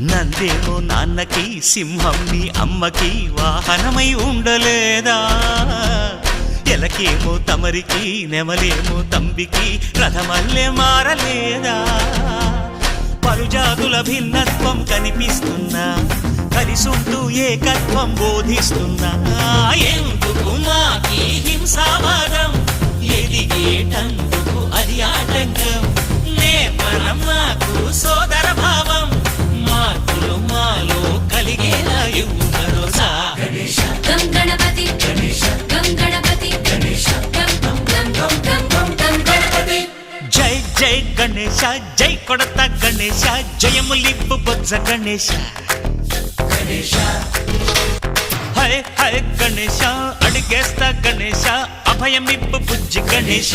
నందేమో నాన్నకి సింహం నీ అమ్మకి వాహనమై ఉండలేదా ఎలకేమో తమరికి నెమలేమో తంబికి రథమల్లే మారలేదా పలుజాతుల భిన్నత్వం కనిపిస్తున్నా కలిసుంటూ ఏకత్వం బోధిస్తున్నా ఎందుకు మాకి హింసావాదం ఎదిగేటందుకు అది ఆటంకం నేపరం మాకు సోదర భావం మార్పులు మాలో కలిగేలా ఇవ్వు భరోసా గం గణపతి గం గణపతి గం గం గం గం గం గణపతి జై జై గణేశ జై కొడత గణేశ జయములిప్పు బొజ్జ గణేశ హై హై గణేశ అడిగేస్తా గణేశ అభయమిప్పు బుజ్జి గణేశ